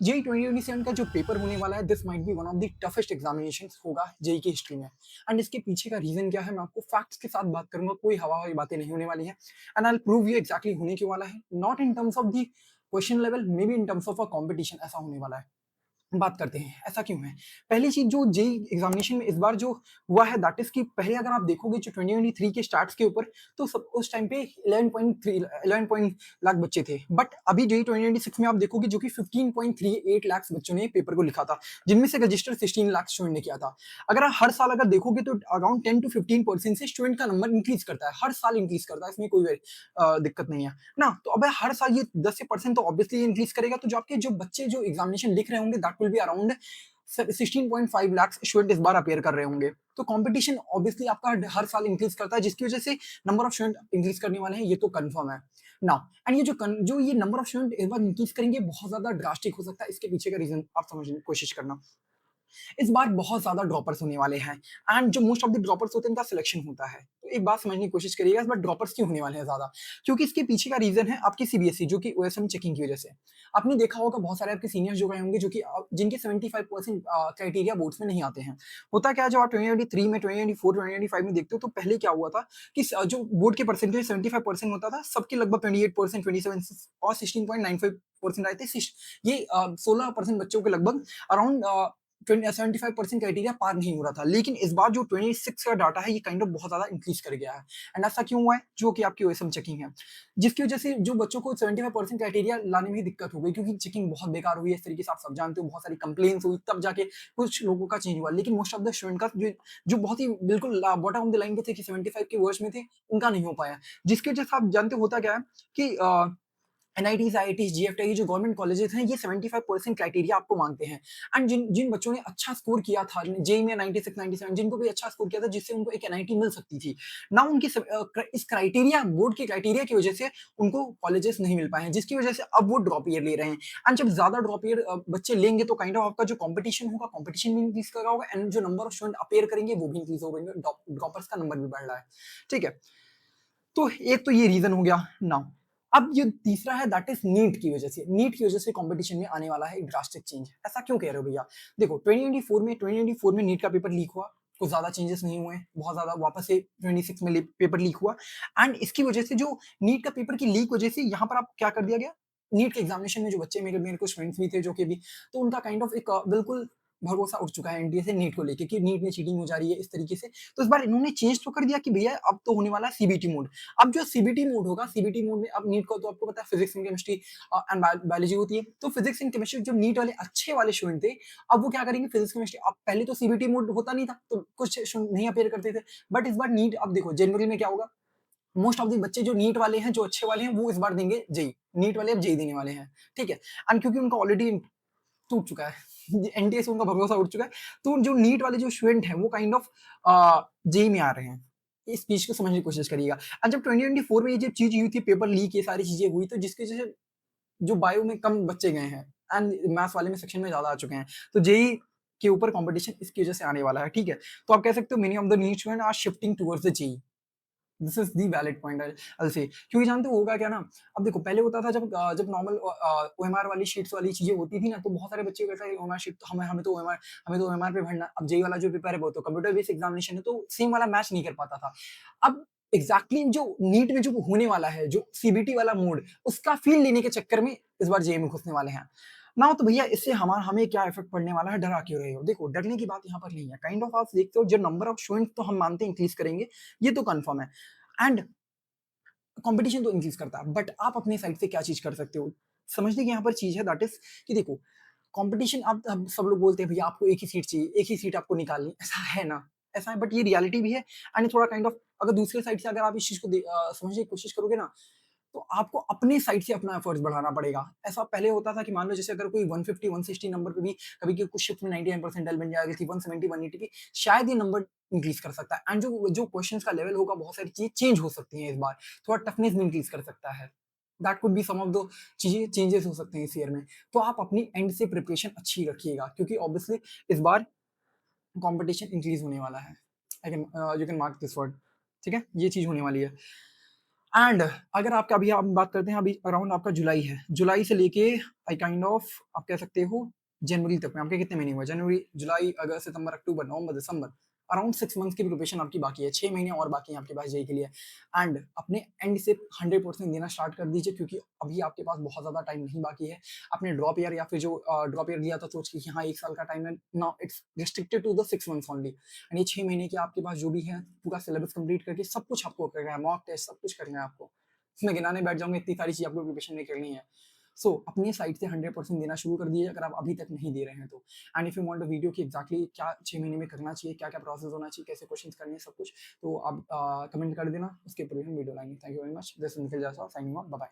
JEE 2027 का जो paper होने वाला है, this might be one of the toughest examinations होगा जेई की हिस्ट्री में। एंड इसके पीछे का रीजन क्या है, मैं आपको फैक्ट्स के साथ बात करूंगा, कोई हवा हवाई बातें नहीं होने वाली है। And I prove you exactly होने क्यों वाला है, not in terms of the question level, may be in terms of a competition ऐसा होने वाला है। बात करते हैं ऐसा क्यों है। पहली चीज जो जेई एग्जामिनेशन में इस बार जो हुआ है, दैट इज कि पहले अगर आप देखोगे जो 2023 के स्टार्ट्स के ऊपर, तो सब उस टाइम पे 11 लाख बच्चे थे। बट अभी जेई 2026 में आप देखोगे जो कि 15.38 लाख बच्चों ने पेपर को लिखा था, जिनमें से रजिस्टर 16 लाख स्टूडेंट ने किया था। अगर आप हर साल अगर देखोगे तो अराउंड 10 to 15% से स्टूडेंट का नंबर इंक्रीज करता है, हर साल इंक्रीज करता है, इसमें कोई दिक्कत नहीं है ना। तो अब हर साल ये 10% तो ऑब्वियसली इंक्रीज करेगा, तो जो आपके जो बच्चे जो एग्जामिनेशन लिख रहे होंगे, that will be around 16.5 lakh student इस बार अपेयर कर रहे होंगे। तो कंपटीशन ऑब्वियसली आपका हर साल इंक्रीज करता है, जिसकी वजह से नंबर ऑफ स्टूडेंट इंक्रीज करने वाले हैं, ये तो कंफर्म है ना। एंड ये जो ये नंबर ऑफ स्टूडेंट इस बार इंक्रीज करेंगे, बहुत ज्यादा ड्रास्टिक हो सकता है। इसके पीछे का रीजन आप समझने की कोशिश करना। इस बार बहुत ज्यादा ड्रॉपर्स होने वाले हैं, एंड जो मोस्ट ऑफ द ड्रॉपर्स होते हैं उनका सिलेक्शन होता है। तो एक बात समझने की कोशिश करिएगा, इस बार ड्रॉपर्स क्यों होने वाले हैं ज्यादा, क्योंकि इसके पीछे का रीजन है आपकी सीबीएसई जो कि ओएसएम चेकिंग की वजह से। आपने देखा होगा बहुत सारे आपके सीनियर्स जो गए होंगे, जो कि जिनके 75% क्राइटेरिया बोर्ड्स में नहीं आते हैं। होता क्या है, जब आप 2023 में 2024 2025 में देखते हो, तो पहले क्या हुआ था कि जो बोर्ड के परसेंटेज 75% होता था, सबके लगभग 28%, 27 और 16.95% आए थे। ये 16% बच्चों के लगभग अराउंड 75% क्राइटेरिया पार नहीं हो रहा था। लेकिन इस बार जो 26 का डाटा है, ये काइंड ऑफ बहुत ज्यादा इंक्रीज कर गया है। एंड ऐसा क्यों हुआ है, जो कि आपकी ओएसएम चेकिंग है, जिसकी वजह से जो बच्चों को 75% क्राइटेरिया लाने में ही दिक्कत हो गई, क्योंकि चेकिंग बहुत बेकार हुई है। इस तरीके से आप सब जानते हो, बहुत सारी कंप्लेन्स हुई, तब जाके कुछ लोगों का चेंज हुआ। लेकिन मोस्ट ऑफ द स्टूडेंट का जो बहुत ही बिल्कुल बॉटम ऑफ द लाइन पे थे, कि 75 के वर्ष में थे, उनका नहीं हो पाया। जिसकी वजह से आप जानते हो होता क्या है कि एनआईटीज, आईआईटीज, जीएफटी, जो गवर्नमेंट कॉलेजेस हैं, ये 75% क्राइटेरिया आपको मांगते हैं। एंड जिन जिन बच्चों ने अच्छा स्कोर किया था जेई में 96 97, जिनको भी अच्छा स्कोर किया था, जिससे उनको एक एनआईटी मिल सकती थी ना, उनकी इस क्राइटेरिया बोर्ड के क्राइटेरिया की वजह से उनको कॉलेजेस नहीं मिल पाए हैं, जिसकी वजह से अब वो ड्रॉप ईयर ले रहे हैं। एंड जब ज्यादा ड्रॉप ईयर बच्चे लेंगे, तो काइंड ऑफ आपका जो कॉम्पिटिशन होगा, कॉम्पिटिशन भी इंक्रीज कर रहा होगा, एंड जो नंबर ऑफ स्टूडेंट अपेयर करेंगे वो भी इंक्रीज हो गएंगे, ड्रॉपर्स का नंबर भी बढ़ रहा है। ठीक है, तो एक तो ये रीजन हो गया नाउ। अब ये तीसरा है, दैट इज नीट की वजह से कंपटीशन में आने वाला है एक ड्रास्टिक चेंज। ऐसा क्यों कह रहे हो भैया, देखो 2024 में नीट का पेपर लीक हुआ, कुछ ज्यादा चेंजेस नहीं हुए, बहुत ज्यादा वापस से 26 में पेपर लीक हुआ। एंड इसकी वजह से जो नीट का पेपर की लीक वजह से यहाँ पर आप क्या कर दिया गया, नीट के एग्जामिनेशन में जो बच्चे, मेरे मेरे कुछ फ्रेंड्स भी थे जो कि भी, तो उनका काइंड ऑफ एक बिल्कुल भरोसा उठ चुका है एनडीए से नीट को लेके, कि नीट में चीटिंग हो जा रही है इस तरीके से। तो इस बार इन्होंने चेंज तो कर दिया कि भैया अब तो होने वाला है सीबीटी मोड। अब जो सीबीटी मोड होगा, सीबीटी मोड में अब नीट को तो आपको पता है physics and chemistry and biology होती है। तो फिजिक्स एंड केमिस्ट्री जो नीट वाले अच्छे वाले स्टूडेंट थे, अब वो क्या करेंगे, फिजिक्स केमिस्ट्री। अब पहले तो सीबीटी मोड होता नहीं था, तो कुछ स्टूडेंट नहीं अपेयर करते थे। बट इस बार नीट, अब देखो जनवरी में क्या होगा, मोस्ट ऑफ द बच्चे जो नीट वाले हैं, जो अच्छे वाले हैं, वो इस बार देंगे जेई। नीट वाले अब जेई देने वाले हैं, ठीक है। एंड क्योंकि उनका ऑलरेडी टूट चुका है, एनटीए से उनका भरोसा उठ चुका है, तो जो नीट वाले जो स्टूडेंट हैं, वो काइंड ऑफ जेई में आ रहे हैं। इस चीज को समझने की कोशिश करिएगा। और जब 2024 में ये जब चीज हुई थी, पेपर लीक, ये सारी चीजें हुई, तो जिसकी वजह से जो बायो में कम बच्चे गए हैं, एंड मैथ्स वाले में सेक्शन में ज्यादा आ चुके हैं, तो जेई के ऊपर कंपटीशन इसकी वजह से आने वाला है, ठीक है। तो आप कह सकते हो many of the NEET student are shifting towards the JEE. This is the valid point I say, क्योंकि जानते हो होगा क्या ना। अब देखो पहले होता था, जब नॉर्मल ओएमआर वाली शीट्स वाली चीजें होती थी ना, तो बहुत सारे बच्चे कहते हैं ओएमआर शीट तो हमें तो ओएमआर पे भरना। अब जेई वाला जो पेपर है, वो तो कंप्यूटर बेस्ड एग्जामिनेशन है, तो सेम वाला मैच नहीं कर पाता था। अब एग्जैक्टली जो नीट में जो होने वाला है, जो सीबीटी वाला मोड, उसका फील लेने के चक्कर में इस बार जेई में घुसने वाले हैं ना। तो भैया इससे हमें क्या इफेक्ट पड़ने वाला है, डरा क्यों रहे हो। देखो डरने की बात यहाँ पर नहीं है, काइंड ऑफ आप देखते हो, जो नंबर ऑफ स्टूडेंट्स तो हम मानते हैं इंक्रीज करेंगे, ये तो कंफर्म है। एंड कंपटीशन तो इंक्रीज करता है, बट आप अपने साइड से क्या चीज कर सकते हो, समझने की यहाँ पर चीज है, दैट इज कि देखो कंपटीशन। अब सब लोग बोलते हैं भैया आपको एक ही सीट चाहिए, एक ही सीट आपको निकालनी, ऐसा है ना, ऐसा है, बट ये रियलिटी भी है। एंड थोड़ा काइंड ऑफ अगर दूसरे साइड से अगर आप इस चीज को समझने की कोशिश करोगे ना, तो आपको अपने साइड से अपना एफर्ट्स बढ़ाना पड़ेगा। ऐसा पहले होता था कि मान लो जैसे अगर कोई 150 160 नंबर पे भी कभी की कुछ शिफ्ट में 99% बन जाएगा, कि 170 180 पे शायद ये नंबर इंक्रीज कर सकता है। एंड जो जो क्वेश्चंस का लेवल होगा, बहुत सारी चीजें चेंज हो सकती हैं इस बार, थोड़ा टफनेस भी इंक्रीज कर सकता है। That could be some of the चीजें चेंजेस हो सकते हैं इस ईयर में। तो आप अपनी एंड से प्रिपरेशन अच्छी रखिएगा, क्योंकि ऑब्वियसली इस बार कंपटीशन इंक्रीज होने वाला है। I can you can mark this word, ठीक है, ये चीज होने वाली है। एंड अगर आपका अभी हम बात करते हैं, अभी अराउंड आपका जुलाई है, जुलाई से लेके आई काइंड ऑफ आप कह सकते हो जनवरी तक में आपके कितने महीने हुए, जनवरी, जुलाई, अगस्त, सितंबर, अक्टूबर, नवंबर, दिसंबर, अराउंड 6 मंथ्स की प्रिपरेशन आपकी बाकी है, 6 महीने और बाकी हैं आपके पास जेई के लिए। एंड अपने एंड से 100% देना स्टार्ट कर दीजिए, क्योंकि अभी आपके पास बहुत ज्यादा टाइम नहीं बाकी है। आपने ड्रॉप ईयर या फिर जो ड्रॉप ईयर लिया था सोच के कि हाँ 1 साल का टाइम है, now it's restricted to the 6 months only. And ये 6 महीने के आपके पास जो भी है पूरा सिलेबस कंप्लीट करके सब कुछ आपको करना है, मॉक टेस्ट सब कुछ करना है आपको। इसमें गिनाने बैठ जाऊंगा, इतनी सारी चीज आपको प्रिपरेशन में करनी है। सो अपनी साइड से 100% देना शुरू कर दीजिए अगर आप अभी तक नहीं दे रहे हैं तो। And if you want a video कि एग्जैक्टली क्या 6 महीने में करना चाहिए, क्या क्या प्रोसेस होना चाहिए, कैसे क्वेश्चंस करने हैं, सब कुछ, तो आप कमेंट कर देना, उसके ऊपर भी हम वीडियो लाएंगे। Thank you very much, this is Nikhil Jaiswal signing off, bye bye.